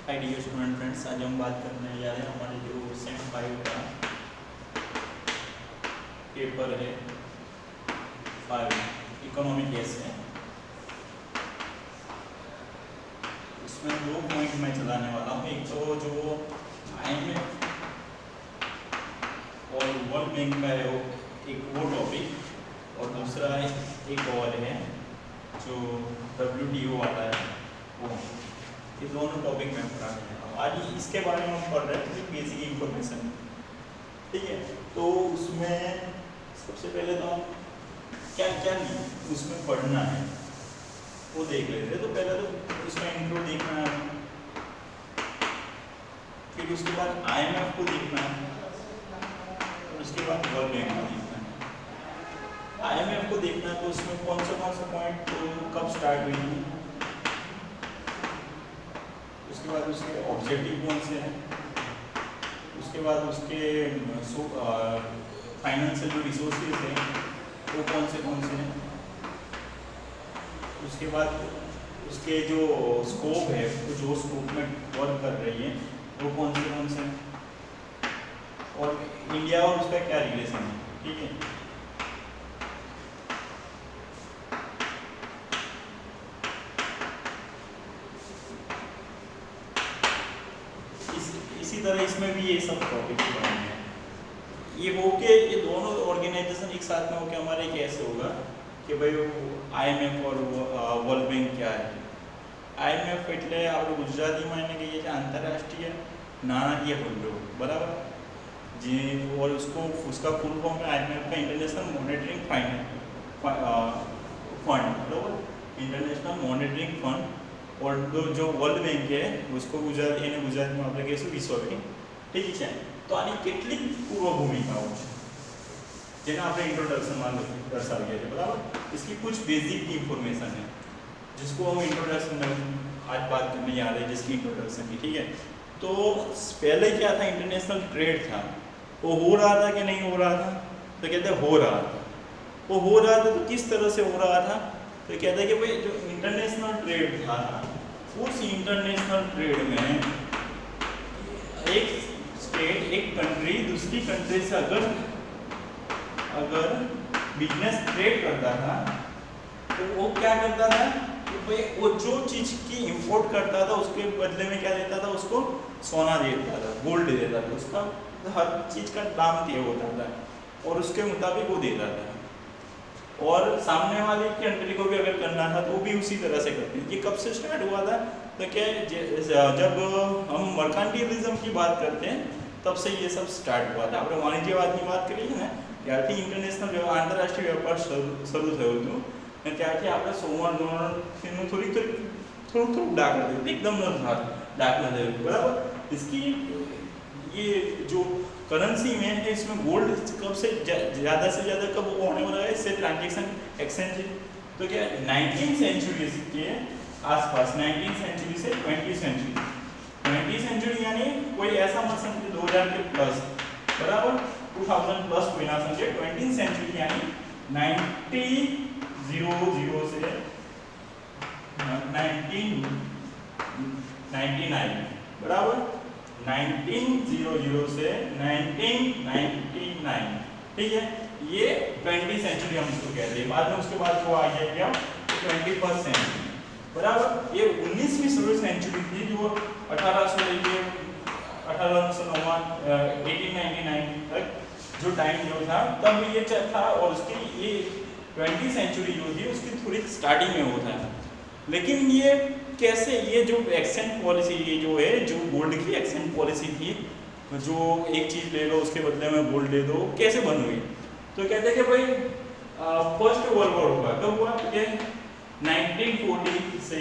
Hi dear student friends, आज हम बात करने जा रहे हैं हमारे जो सेम 5 का पेपर है 5 इकोनॉमी केस है। इसमें 2 पॉइंट मैं चलाने वाला हूँ। एक तो जो IMF और वर्ल्ड बैंक का है वो टॉपिक, और दूसरा एक और है जो WTO वाला है वो। ये दोनों टॉपिक मैं पढ़ाने जा रहा हूँ। आज इसके बारे में हम पढ़ रहे हैं बेसिक इंफॉर्मेशन, ठीक है। तो उसमें सबसे पहले तो हम क्या क्या उसमें पढ़ना है वो देख लेते हैं। तो पहले तो उसका इंट्रो देखना है, फिर उसके बाद IMF को देखना है, और उसके बाद वर्ल्ड बैंक को देखना है। IMF को देखना है तो उसमें कौन सा पॉइंट कब स्टार्ट हुई थी, उसके बाद उसके ऑब्जेक्टिव कौन से हैं, उसके बाद उसके फाइनेंशियल जो रिसोर्सेज हैं वो कौन से हैं, उसके बाद उसके जो स्कोप है, वो जो स्कोप में वर्क कर रही है वो कौन से हैं, और इंडिया और उसका क्या रिलेशन है, ठीक है। इसी तरह इसमें भी ये सब टॉपिक पढ़ेंगे। ये होके ये दोनों ऑर्गेनाइजेशन एक साथ में होके हमारे कैसे होगा कि भाई IMF और वर्ल्ड बैंक क्या है। IMF એટલે આપણે ગુજરાતીમાં એને કહીએ છીએ આંતરરાષ્ટ્રીય નાણાકીય ભંડોળ, બરાબર। જે और उसका फुल फॉर्म है IMF का इंटरनेशनल मॉनेटरी फंड, बराबर, इंटरनेशनल मॉनेटरी फंड। और जो वर्ल्ड बैंक है उसको गुजराती में આપણે કહીશું વિશ્વ બેંક, ठीक है। तो આની કેટલીક પૂર્વ ભૂમિકાઓ છે જેને આપણે इंट्रोडक्शનમાં દર્શાવીએ છીએ, बराबर। इसकी कुछ बेसिक इंफॉर्मेशन है जिसको हम इंट्रोडक्शन में आज बात करने जा रहे हैं, जिसकी इंट्रोडक्शन की, ठीक है। तो पहले क्या था, इंटरनेशनल ट्रेड था, वो हो रहा था कि नहीं हो रहा था, तो कहते हैं हो रहा था। वो हो रहा था तो किस तरह से हो रहा था, तो कहते हैं कि भाई जो इंटरनेशनल ट्रेड था उस इंटरनेशनल ट्रेड में एक स्टेट, एक कंट्री दूसरी कंट्री से अगर बिजनेस ट्रेड करता था तो वो क्या करता था कि भाई वो जो चीज़ की इंपोर्ट करता था उसके बदले में क्या देता था, उसको सोना देता था, गोल्ड दे देता था, उसका हर चीज़ का दाम तय होता था और उसके मुताबिक वो देता था। और सामने वाली कंट्री को भी अगर करना था तो वो भी उसी तरह से करती है। ये कब से स्टार्ट हुआ था, तो क्या जब हम मर्कांटिलिज्म की बात करते हैं तब से ये सब स्टार्ट हुआ था। આપણે વાણિજ્યવાદની વાત કરીએ ને ત્યારથી इंटरनेशनल आंतरराष्ट्रीय व्यापार શરૂ થયો હતો, અને ત્યારથી આપણે સોમવાર ધોરણનું થોડું દાખલા દે એકદમ દાખલા દે, બરાબર। इसकी ये जो करेंसी में है इसमें गोल्ड कब से ज़्यादा कब होने वाला है, इससे ट्रांजेक्शन एक्सचेंज। तो क्या 19वीं सेंचुरी के आसपास, 19वीं सेंचुरी से 20वीं सेंचुरी, 20वीं सेंचुरी यानी कोई ऐसा मत समझे 2000 के प्लस, बराबर, 2000 प्लस कोई ना समझे। 20वीं सेंचुरी यानी 1900 से 1999, बराबर, 1900 से 1999, ठीक है। ये 20वीं सेंचुरी हम इसको कहते हैं। बाद में उसके बाद जो आ गया क्या, 21st सेंचुरी, बराबर। ये 19वीं सेंचुरी थी जो 1800 लेके 1899 तक जो टाइम जो था तब ये था, और उसकी ये 20वीं सेंचुरी जो थी उसकी थोड़ी स्टार्टिंग में होता है। लेकिन ये कैसे, ये जो एक्सचेंज पॉलिसी, ये जो है जो गोल्ड की एक्सचेंज पॉलिसी थी, जो एक चीज़ ले लो उसके बदले में गोल्ड दे दो, कैसे बन हुई, तो कहते हैं कि भाई फर्स्ट वर्ल्ड वॉर हुआ कब हुआ, तो 1914 से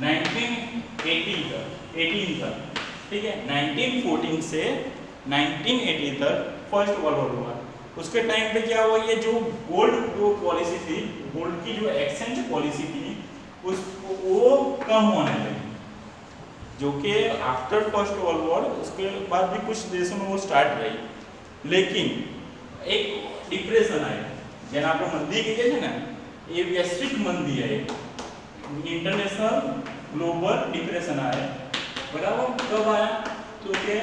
1918 तक, ठीक है। 1914 से 1918 तक फर्स्ट वर्ल्ड वॉर हुआ। उसके टाइम पे क्या हुआ, ये जो गोल्ड पॉलिसी थी, गोल्ड की जो एक्सचेंज पॉलिसी थी वो कम होने लगी, जो कि आफ्टर फर्स्ट वर्ल्ड वॉर उसके बाद भी कुछ देशों में वो स्टार्ट रही। लेकिन एक डिप्रेशन आया, જેને આપણે મંદી કહીએ છીએ ને, એ વૈશ્વિક મંદી है, इंटरनेशनल ग्लोबल डिप्रेशन आया बराबर कब आया तो के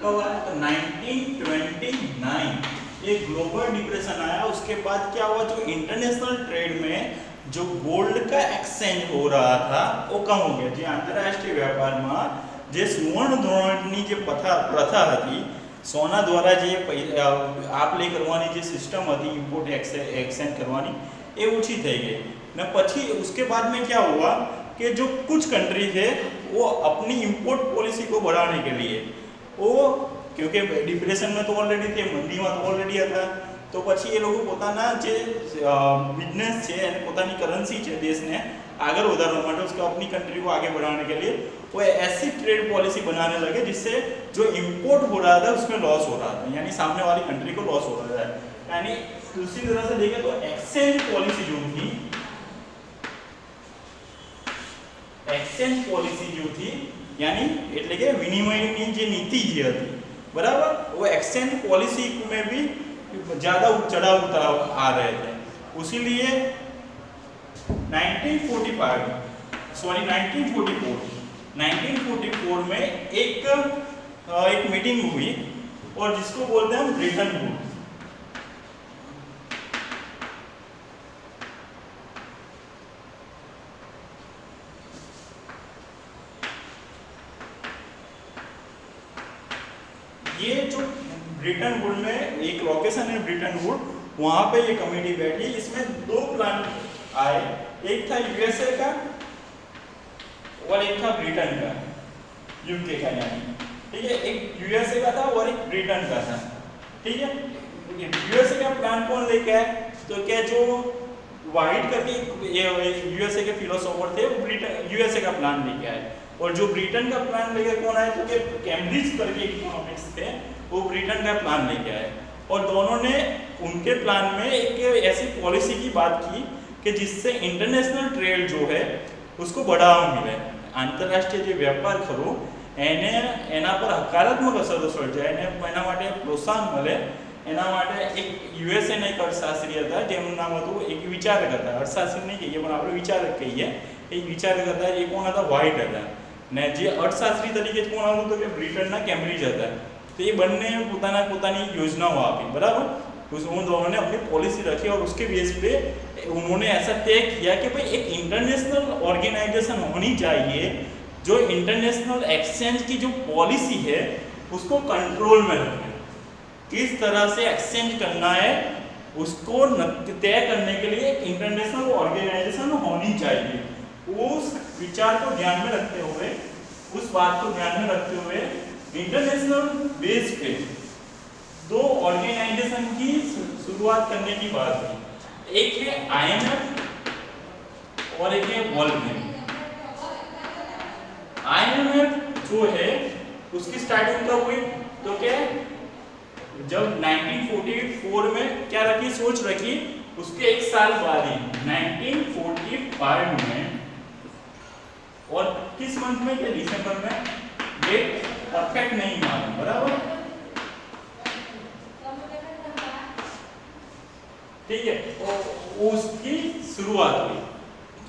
कब आया तो 1929 ये ग्लोबल डिप्रेशन आया। उसके बाद क्या हुआ, जो इंटरनेशनल ट्रेड में जो गोल्ड का एक्सचेंज हो रहा था वो कम हो गया। જે આંતરરાષ્ટ્રીય વ્યાપારમાં જે સુવર્ણ ધોરણની જે પ્રથા હતી, સોના દ્વારા જે આપ લે કરવાની જે સિસ્ટમ હતી ઇમ્પોર્ટ एक्सचेंज કરવાની, એ ઓછી થઈ ગઈ ને પછી उसके बाद में क्या हुआ कि जो कुछ कंट्री थे वो अपनी इंपोर्ट पॉलिसी को बढ़ाने के लिए वो, क्योंकि डिप्रेशन में तो ऑलरेडी थे, मंदी में तो ऑलरेडी था, तो પછી એ લોકો પોતાના જે બિઝનેસ છે અને પોતાની કરન્સી છે દેશને આગળ વધારવા માટે, उसको अपनी कंट्री को आगे बढ़ाने के लिए वो ऐसी ट्रेड पॉलिसी बनाने लगे जिससे जो इंपोर्ट हो रहा था उसमें लॉस हो रहा था, यानी सामने वाली कंट्री को लॉस हो रहा था। यानी दूसरी तरह से देखें तो एक्सचेंज पॉलिसी जो थी, एक्सचेंज पॉलिसी जो थी यानी એટલે કે વિનિમયની જે નીતિ જે હતી, બરાબર, वो एक्सचेंज पॉलिसी में भी ज़्यादा चढ़ाव उतार आ रहे थे। उसीलिए 1944 में एक मीटिंग हुई और जिसको बोलते हैं हम ब्रिटन वुड। ये जो ब्रिटन वुड में एक लोकेशन है ब्रिटन वुड, वहां पे ये कमेटी बैठी। इसमें दो प्लान आए, एक था यूएसए का और एक था ब्रिटेन का, यूके का यानी, ठीक है, एक यूएसए का था और एक ब्रिटेन का था, ठीक है। यूएसए का प्लान कौन लेके आए, तो क्या जो वाइट करके यूएसए के फिलोसोफर थे वो यूएसए का प्लान लेके आए, और जो ब्रिटेन का प्लान लेके कौन आए तो कैम्ब्रिज करके इकोनॉमिक्स थे, वो ब्रिटेन का प्लान लेके आए। और दोनों ने उनके प्लान में एक ऐसी पॉलिसी की बात की कि जिससे इंटरनेशनल ट्रेड जो है उसको बढ़ावा मिले, आंतरराष्ट्रीय जो व्यापार खरो એને એના પર હકારાત્મક અસરો સર્જાય અને એના માટે પ્રોત્સાહન મળે, એના માટે એક યુએસએ ના એક અર્થશાસ્ત્રી હતા જેમનું નામ હતું, એક વિચારક હતા, અર્થશાસ્ત્રી નહીં કહીએ પણ આપણે વિચારક કહીએ, એક વિચારક હતા, એ કોણ હતા, વ્હાઇટ હતા, ને જે અર્થશાસ્ત્રી તરીકે કોણ હતું તો કે બ્રિટનના કેમ્બ્રિજ હતા। तो ये બંને પોતાની યોજનાઓ આપી, બરાબર, उन्होंने अपनी पॉलिसी रखी और उसके बेस पे उन्होंने ऐसा तय किया कि भाई एक इंटरनेशनल ऑर्गेनाइजेशन होनी चाहिए जो इंटरनेशनल एक्सचेंज की जो पॉलिसी है उसको कंट्रोल में रखे, किस तरह से एक्सचेंज करना है उसको तय करने के लिए एक इंटरनेशनल ऑर्गेनाइजेशन होनी चाहिए। उस विचार को ध्यान में रखते हुए, उस बात को ध्यान में रखते हुए इंटरनेशनल बेस पे दो ऑर्गेनाइजेशन की शुरुआत करने की बात हुई, एक है आईएमएफ और एक है वर्ल्ड बैंक। आईएमएफ जो है उसकी स्टार्टिंग कब हुई तो क्या जब 1944 में क्या रखी, सोच रखी, उसके एक साल बाद ही 1945 में, और किस मंथ में, क्या दिसंबर में, डेट परफेक्ट नहीं मालूम, बराबर, ठीक है, उसकी शुरुआत हुई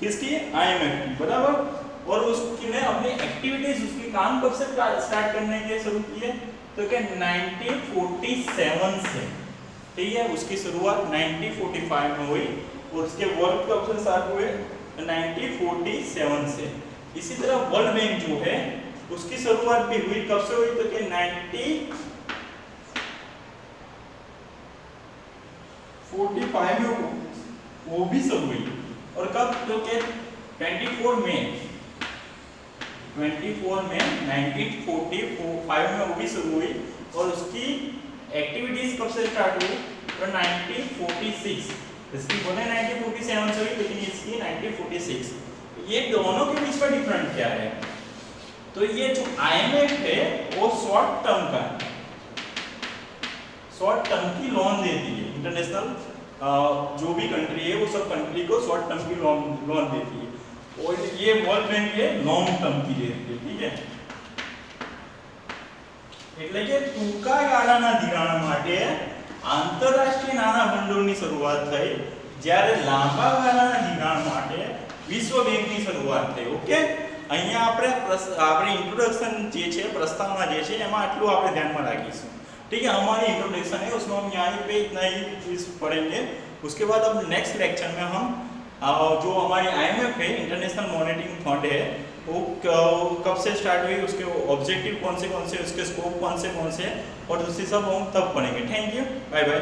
किसकी, आईएमएफ की, बराबर। और उसने अपनी एक्टिविटीज, उसकी काम कब से स्टार्ट करने के शुरू किए तो क्या 1947 से, ठीक है, उसकी शुरुआत 1945 में हुई और उसके वर्क कब से स्टार्ट हुए 1947 से। इसी तरह वर्ल्ड बैंक जो है उसकी शुरुआत भी हुई, कब से हुई तो क्या 1945 में वो भी शुरू हुई, और कब तो क्या 24 में 1945 में वो भी शुरू हुई, और उसकी एक्टिविटीज कब से स्टार्ट हुई तो 1946, इसकी बोले 1947 से हुई लेकिन इसकी 1946। ये दोनों के बीच में डिफरेंट क्या है तो ये जो आईएमएफ है वो शॉर्ट टर्म का, शॉर्ट टर्म की लोन देती है, इंटरनेशनल जो भी कंट्री है वो सब कंट्री को शॉर्ट टर्म की लोन देती है, और ये वर्ल्ड बैंक है लॉन्ग टर्म की देती है, ठीक है। એટલે કે ટૂંકા ગાળાના ધિરાણ માટે આંતરરાષ્ટ્રીય નાણાં ભંડોળની શરૂઆત થઈ, જ્યારે લાંબા ગાળાના ધિરાણ માટે વિશ્વ બેંકની શરૂઆત થઈ. ઓકે, અહીંયા આપણે इंट्रोडक्शन જે છે प्रस्तावना જે છે એમાં આટલું આપણે ધ્યાનમાં રાખીશું. ठीक है, हमारी इंट्रोडक्शन है उसमें हम यहाँ पे इतना ही चीज पढ़ेंगे. उसके बाद अब नेक्स्ट लेक्चर में हम जो हमारी IMF है, इंटरनेशनल मॉनेटरी फंड है, वो कब से स्टार्ट हुई, उसके ऑब्जेक्टिव कौन से उसके स्कोप कौन से और दूसरी सब हम तब पढ़ेंगे. Thank you, bye bye.